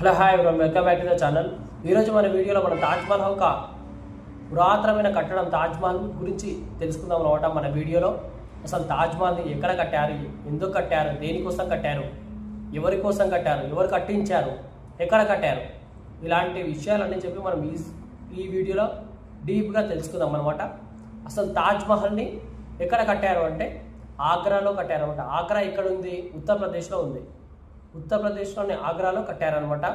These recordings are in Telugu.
Hello hi everyone, welcome back to the channel. ఈరోజు మన వీడియోలో మనం తాజ్మహల్ ఒక పురాతనమైన కట్టడం తాజ్మహల్ గురించి తెలుసుకుందాం అనమాట. మన వీడియోలో అసలు తాజ్మహల్ని ఎక్కడ కట్టారు, ఎందుకు కట్టారు, దేనికోసం కట్టారు, ఎవరి కోసం కట్టారు, ఎవరు కట్టించారు, ఎక్కడ కట్టారు, ఇలాంటి విషయాలన్నీ చెప్పి మనం ఈ వీడియోలో డీప్గా తెలుసుకుందాం అనమాట. అసలు తాజ్మహల్ని ఎక్కడ కట్టారు అంటే ఆగ్రాలో కట్టారు అనమాట. ఆగ్రా ఎక్కడ ఉంది? ఉత్తరప్రదేశ్లో ఉంది. ఉత్తరప్రదేశ్లోని ఆగ్రాలో కట్టారనమాట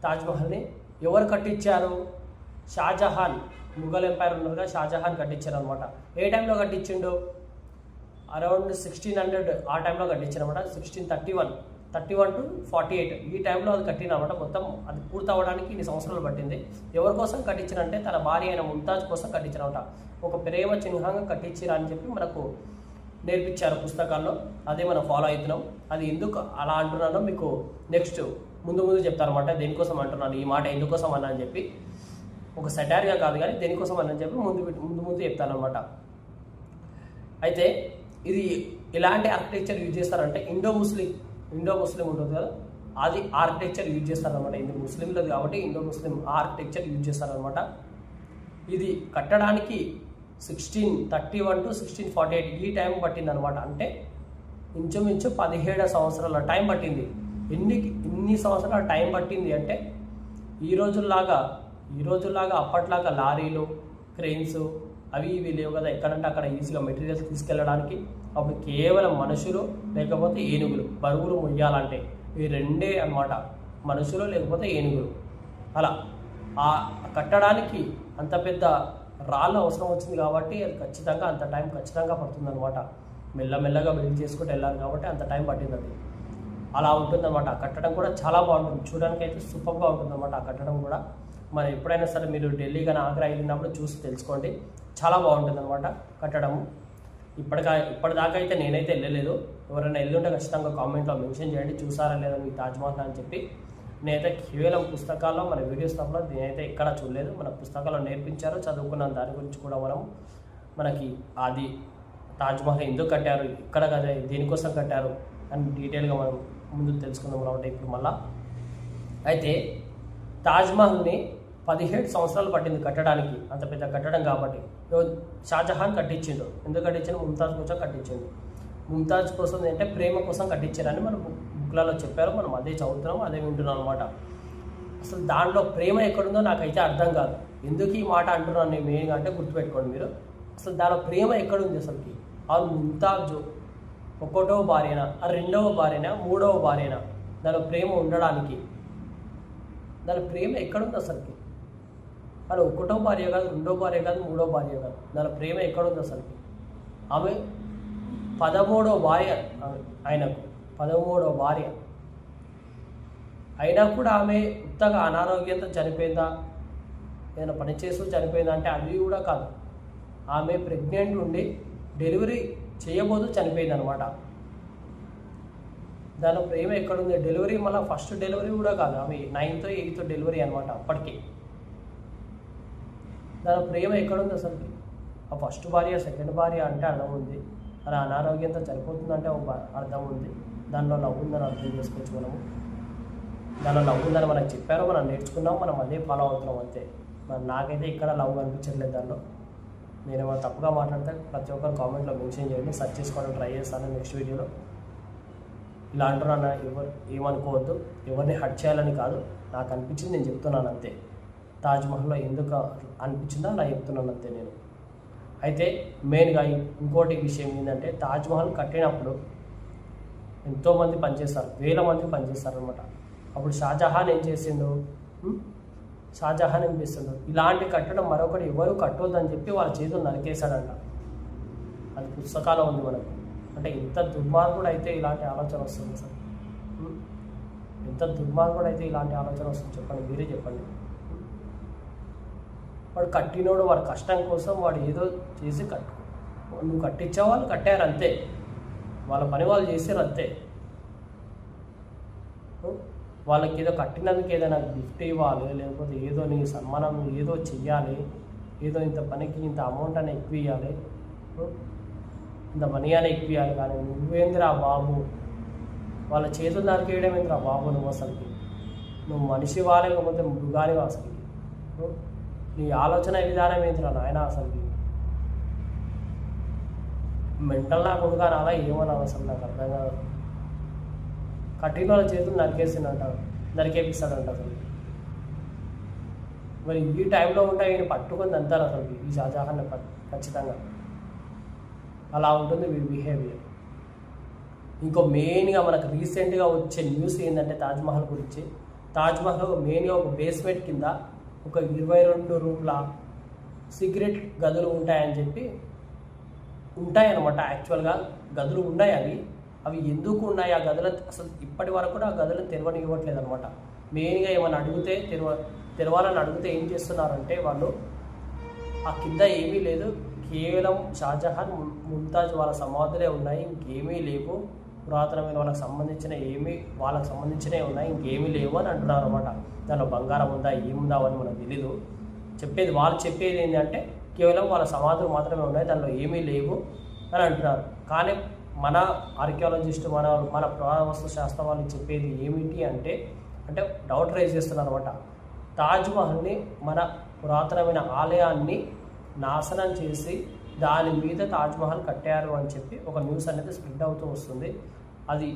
తాజ్మహల్ని. ఎవరు కట్టించారు? షాజహాన్, ముఘల్ ఎంపైర్ ఉన్నట్టుగా షాజహాన్ కట్టించారు అనమాట. ఏ టైంలో కట్టించిండు? అరౌండ్ 1600 ఆ టైంలో కట్టించారు అనమాట. 1631 to 48 ఈ టైంలో అది కట్టినమాట. మొత్తం అది పూర్తవడానికి ఇన్ని సంవత్సరాలు పట్టింది. ఎవరి కోసం కట్టించారంటే తన భార్య అయిన ముంతాజ్ కోసం కట్టించారనమాట. ఒక ప్రేమ చిహ్నంగా కట్టించారు అని చెప్పి మనకు నేర్పించారు పుస్తకాల్లో. అదే మనం ఫాలో అవుతున్నాం. అది ఎందుకు అలా అంటున్నానో మీకు నెక్స్ట్ ముందు చెప్తారనమాట. దేనికోసం అంటున్నాను, ఈ మాట ఎందుకోసం అన్నా అని చెప్పి, ఒక సెటార్గా కాదు కానీ దేనికోసం అని చెప్పి ముందు చెప్తానమాట. అయితే ఇది ఎలాంటి ఆర్కిటెక్చర్ యూజ్ చేస్తారంటే ఇండో ముస్లిం ఉంటుంది కదా, అది ఆర్కిటెక్చర్ యూజ్ చేస్తారనమాట. ఇది ముస్లింలది కాబట్టి ఇండో ముస్లిం ఆర్కిటెక్చర్ యూజ్ చేస్తారనమాట. ఇది కట్టడానికి 1631 to 1648 ఈ టైం పట్టింది అనమాట. అంటే ఇంచుమించు 17 సంవత్సరాల టైం పట్టింది. ఇన్ని సంవత్సరాల టైం పట్టింది అంటే ఈ రోజుల్లాగా అప్పట్లాగా లారీలు, క్రెయిన్స్ అవి ఇవి లేవు కదా. ఎక్కడంటే అక్కడ ఈజీగా మెటీరియల్స్ తీసుకెళ్ళడానికి. అప్పుడు కేవలం మనుషులు లేకపోతే ఏనుగులు, బరువులు మొయ్యాలంటే ఈ రెండే అనమాట, మనుషులు లేకపోతే ఏనుగులు. అలా ఆ కట్టడానికి అంత పెద్ద రాళ్ళు అవసరం వచ్చింది కాబట్టి అది ఖచ్చితంగా అంత టైం ఖచ్చితంగా పడుతుంది అనమాట. మెల్లమెల్లగా బిల్డ్ చేసుకుంటూ వెళ్ళాలి కాబట్టి అంత టైం పట్టింది. అది అలా ఉంటుందన్నమాట. ఆ కట్టడం కూడా చాలా బాగుంటుంది, చూడడానికి అయితే సూపర్గా ఉంటుంది అనమాట. ఆ కట్టడం కూడా మనం ఎప్పుడైనా సరే మీరు ఢిల్లీ కానీ ఆగ్రా వెళ్ళినప్పుడు చూసి తెలుసుకోండి, చాలా బాగుంటుంది అనమాట కట్టడము. ఇప్పటిదాకా అయితే నేనైతే వెళ్ళలేదు. ఎవరైనా వెళ్ళుంటే ఖచ్చితంగా కామెంట్లో మెన్షన్ చేయండి, చూసారా లేదా మీ తాజ్మహల్ అని చెప్పి. నేనైతే కేవలం పుస్తకాల్లో మన వీడియోస్ తప్పలో నేనైతే ఎక్కడ చూడలేదు. మన పుస్తకాల్లో నేర్పించారు, చదువుకున్నాను. దాని గురించి కూడా మనకి అది తాజ్మహల్ ఎందుకు కట్టారు, ఇక్కడ కదా, దేనికోసం కట్టారు అని డీటెయిల్గా మనం ముందు తెలుసుకుందాం అనమాట ఇప్పుడు మళ్ళా. అయితే తాజ్మహల్ని 17 సంవత్సరాలు పట్టింది కట్టడానికి, అంత పెద్ద కట్టడం కాబట్టి. షాజహాన్ కట్టించిండు. ఎందుకు కట్టించిండు? ముంతాజ్ కోసం కట్టించిండు. ముంతాజ్ కోసం అంటే ప్రేమ కోసం కట్టించారని మనం బుక్లలో చెప్పారు. మనం అదే చదువుతున్నాం, అదే వింటున్నాం అనమాట. అసలు దాంట్లో ప్రేమ ఎక్కడుందో నాకైతే అర్థం కాదు. ఎందుకు ఈ మాట అంటున్నాను నేను మెయిన్గా అంటే గుర్తుపెట్టుకోండి మీరు. అసలు దానిలో ప్రేమ ఎక్కడుంది అసలుకి? ఆ ముంతాజ్ ఒకటో భార్యనా, ఆ రెండవ భార్యనా, మూడవ భార్యనా? దానిలో ప్రేమ ఉండడానికి దాని ప్రేమ ఎక్కడుంది అసలుకి? అది ఒకటో భార్య కాదు, రెండో భార్య కాదు, మూడో భార్య కాదు. దాని ప్రేమ ఎక్కడుంది అసలుకి? ఆమె 13వ భార్య, ఆయనకు 13వ భార్య అయినా కూడా ఆమె ఉత్తగా అనారోగ్యంతో చనిపోయిందా, ఏదైనా పని చేస్తూ చనిపోయిందా అంటే అది కూడా కాదు. ఆమె ప్రెగ్నెంట్ ఉండి డెలివరీ చేయబోతూ చనిపోయింది అనమాట. దాని ప్రేమ ఎక్కడుంది? డెలివరీ మళ్ళీ ఫస్ట్ డెలివరీ కూడా కాదు, ఆమె 9th 8th డెలివరీ అనమాట అప్పటికి. దాని ప్రేమ ఎక్కడుంది అసలుకి? ఆ ఫస్ట్ భార్య, సెకండ్ భార్య అంటే అర్థం ఉంది, అలా అనారోగ్యంతో చనిపోతుందంటే ఒక అర్థం ఉంది. దానిలో లవ్ ఉందని అర్థం చేసుకోవచ్చు మనము. దానిలో లవ్ ఉందని మనకు చెప్పారు, మనం నేర్చుకున్నాం, మనం అదే ఫాలో అవుతున్నాం అంతే. నాకైతే ఇక్కడ లవ్ అనిపించట్లేదు దానిలో. నేనేమో తప్పుగా మాట్లాడితే ప్రతి ఒక్కరు కామెంట్లో మెన్షన్ చేయండి, సెర్చ్ చేసుకోవడం ట్రై చేస్తాను నెక్స్ట్ వీడియోలో. ఇలా అంటున్నాను, ఎవరు ఏమనుకోవద్దు, ఎవరిని హర్ట్ చేయాలని కాదు, నాకు అనిపించింది నేను చెప్తున్నాను అంతే. తాజ్మహల్లో ఎందుకు అనిపించిందో అలా చెప్తున్నాను అంతే నేను. అయితే మెయిన్గా ఇంకోటి విషయం ఏంటంటే తాజ్మహల్ కట్టినప్పుడు ఎంతోమంది పనిచేస్తారు, వేల మంది పనిచేస్తారు అనమాట. అప్పుడు షాజహాన్ ఏం చేసిండు? ఇలాంటి కట్టడం మరొకటి ఎవరు కట్టొద్దని చెప్పి వాళ్ళ చేతులు నరికేశాడంట. అది పుస్తకాల్లో ఉంది మనకు. అంటే ఎంత దుర్మార్గుడు అయితే ఇలాంటి ఆలోచన వస్తుంది సార్? ఎంత దుర్మార్గుడు అయితే ఇలాంటి ఆలోచన వస్తుంది చెప్పండి, మీరే చెప్పండి. వాడు కట్టినోడు వాడి కష్టం కోసం వాడు ఏదో చేసి నువ్వు కట్టించే వాళ్ళు కట్టారు అంతే, వాళ్ళ పని వాళ్ళు చేసారు అంతే. వాళ్ళకి ఏదో కట్టినందుకు ఏదైనా గిఫ్ట్ ఇవ్వాలి, లేకపోతే ఏదో నీ సన్మానం ఏదో చెయ్యాలి, ఏదో ఇంత పనికి ఇంత అమౌంట్ అని ఎక్కువ ఇవ్వాలి, ఇంత మనీ అని ఎక్కువ ఇవ్వాలి. కానీ నువ్వేందిరా బాబు, వాళ్ళ చేతులు నరికేయడం ఏందిరా బాబు నువ్వు అసలుకి? నువ్వు మనిషివా లేకపోతే మృగానివా అసలుకి? నీ ఆలోచన విధానం ఏంటిరా నాయన అసలుకి? మెంటల్ నాకు కొడుకాను అలా ఏమన్నాను అసలు నాకు అర్థం కాదు. కట్టిన చేతులు నరికేపిస్తాడంట అసలు. మరి ఈ టైంలో ఉంటే ఈయన పట్టుకొని అంటారు అసలు ఈ షాజహాన్ ఖచ్చితంగా. అలా ఉంటుంది వీడి బిహేవియర్. ఇంకో మెయిన్గా మనకు రీసెంట్గా వచ్చే న్యూస్ ఏంటంటే తాజ్మహల్ గురించి. తాజ్మహల్ మెయిన్గా ఒక బేస్మెంట్ కింద ఒక 22 రూమ్ల సీక్రెట్ గదులు ఉంటాయని చెప్పి ఉంటాయన్నమాట. యాక్చువల్గా గదులు ఉన్నాయి. అవి ఎందుకు ఉన్నాయి ఆ గదులు అసలు ఇప్పటి వరకు కూడా ఆ గదులను తెరవనివ్వట్లేదు అనమాట. మెయిన్గా ఏమైనా అడిగితే తెరవాలని అడిగితే ఏం చేస్తున్నారంటే వాళ్ళు ఆ కింద ఏమీ లేదు, కేవలం షాజహాన్ ముంతాజ్ వాళ్ళ సమాధులే ఉన్నాయి, ఇంకేమీ లేవు, పురాతనమైన వాళ్ళకి సంబంధించినవి ఉన్నాయి, ఇంకేమీ లేవు అని అంటున్నారు అనమాట. దానిలో బంగారం ఉందా ఏముందా అని మనకు తెలీదు. వాళ్ళు చెప్పేది ఏంటంటే కేవలం వాళ్ళ సమాధులు మాత్రమే ఉన్నాయి, దానిలో ఏమీ లేవు అని అంటున్నారు. కానీ మన ఆర్కియాలజిస్ట్ మన పురావస్తు శాస్త్ర వాళ్ళు చెప్పేది ఏమిటి అంటే డౌట్ రైజ్ చేస్తున్నారు అనమాట. తాజ్మహల్ని మన పురాతనమైన ఆలయాన్ని నాశనం చేసి దాని మీద తాజ్మహల్ కట్టారు అని చెప్పి ఒక న్యూస్ అనేది స్ప్రెడ్ అవుతూ వస్తుంది. అది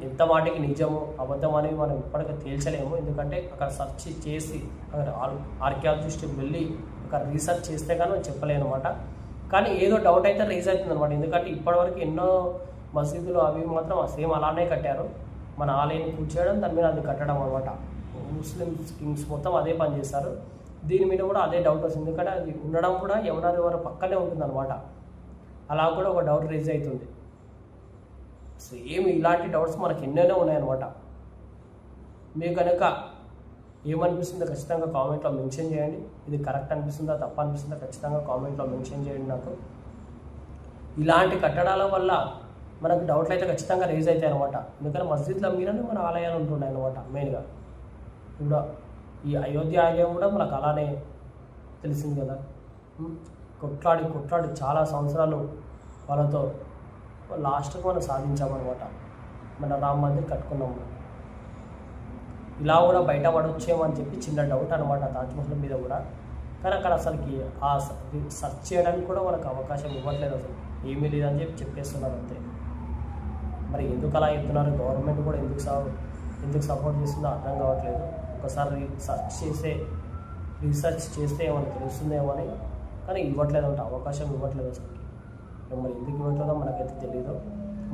ఎంత మాటికి నిజము అబద్ధం అనేవి మనం ఇప్పటికీ తేల్చలేము. ఎందుకంటే అక్కడ సెర్చ్ చేసి అక్కడ ఆర్కియాలజిస్ట్ వెళ్ళి అక్కడ రీసెర్చ్ చేస్తే కానీ మనం చెప్పలేము అనమాట. కానీ ఏదో డౌట్ అయితే రైజ్ అవుతుంది అనమాట. ఎందుకంటే ఇప్పటివరకు ఎన్నో మసీదులు అవి మాత్రం సేమ్ అలానే కట్టారు. మన ఆలయాన్ని కూర్చేయడం దాని మీద అది కట్టడం అనమాట. ముస్లిమ్స్ కింగ్స్ మొత్తం అదే పని చేస్తారు. దీని మీద కూడా అదే డౌట్ వస్తుంది. ఎందుకంటే అది ఉండడం కూడా యమునా రివర్ పక్కనే ఉంటుంది అనమాట. అలా కూడా ఒక డౌట్ రైజ్ అవుతుంది. సేమ్ ఇలాంటి డౌట్స్ మనకు ఎన్నెన్నో ఉన్నాయన్నమాట. మీకు కనుక ఏమనిపిస్తుందో ఖచ్చితంగా కామెంట్లో మెన్షన్ చేయండి. ఇది కరెక్ట్ అనిపిస్తుందా తప్ప అనిపిస్తుందా ఖచ్చితంగా కామెంట్లో మెన్షన్ చేయండి నాకు. ఇలాంటి కట్టడాల వల్ల మనకు డౌట్లు అయితే ఖచ్చితంగా రైజ్ అవుతాయి అనమాట. ఎందుకంటే మస్జిద్ల మీదనే మన ఆలయాలు ఉంటున్నాయి అనమాట. మెయిన్గా ఇప్పుడు ఈ అయోధ్య ఆలయం కూడా మనకు అలానే తెలిసింది కదా. కొట్లాడి చాలా సంవత్సరాలు వాళ్ళతో లాస్ట్కి మనం సాధించామన్నమాట. మన రామ మందిర్ కట్టుకున్నాము. ఇలా కూడా బయటపడొచ్చేమో అని చెప్పి చిన్న డౌట్ అనమాట తాజ్మహల్ మీద కూడా. కానీ అక్కడ అసలుకి ఆ సర్చ్ చేయడానికి కూడా మనకు అవకాశం ఇవ్వట్లేదు. అసలు ఏమీ లేదని చెప్పేస్తున్నారు అంతే. మరి ఎందుకు అలా చెప్తున్నారు? గవర్నమెంట్ కూడా ఎందుకు సపోర్ట్ చేస్తుందో అర్థం కావట్లేదు. ఒకసారి రీసెర్చ్ చేస్తే ఏమైనా తెలుస్తుందేమో అని, కానీ ఇవ్వట్లేదు అంటే అవకాశం ఇవ్వట్లేదు అసలుకి. మరి ఎందుకు ఇవ్వట్లేదో మనకైతే తెలియదు.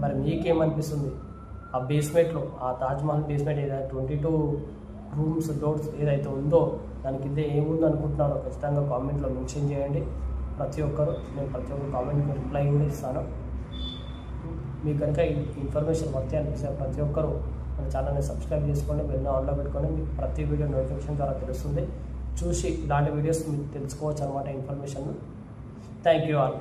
మరి మీకేమనిపిస్తుంది? ఆ బేస్మెంట్లో ఆ తాజ్మహల్ బేస్మెంట్ ఏదైతే 22 రూమ్స్ డోర్స్ ఏదైతే ఉందో దాని కింద ఏముందో అనుకుంటున్నారో ఖచ్చితంగా కామెంట్లో మెన్షన్ చేయండి. నేను ప్రతి ఒక్క కామెంట్కి రిప్లై కూడా ఇస్తాను. మీకు కనుక ఇన్ఫర్మేషన్ వర్తి అనిపిస్తే ప్రతి ఒక్కరు మన ఛానల్ని సబ్స్క్రైబ్ చేసుకోండి, బెల్ ఆన్లో పెట్టుకొని మీకు ప్రతి వీడియో నోటిఫికేషన్ ద్వారా తెలుస్తుంది. చూసి ఇలాంటి వీడియోస్ మీకు తెలుసుకోవచ్చు అనమాట ఇన్ఫర్మేషన్. Thank you all.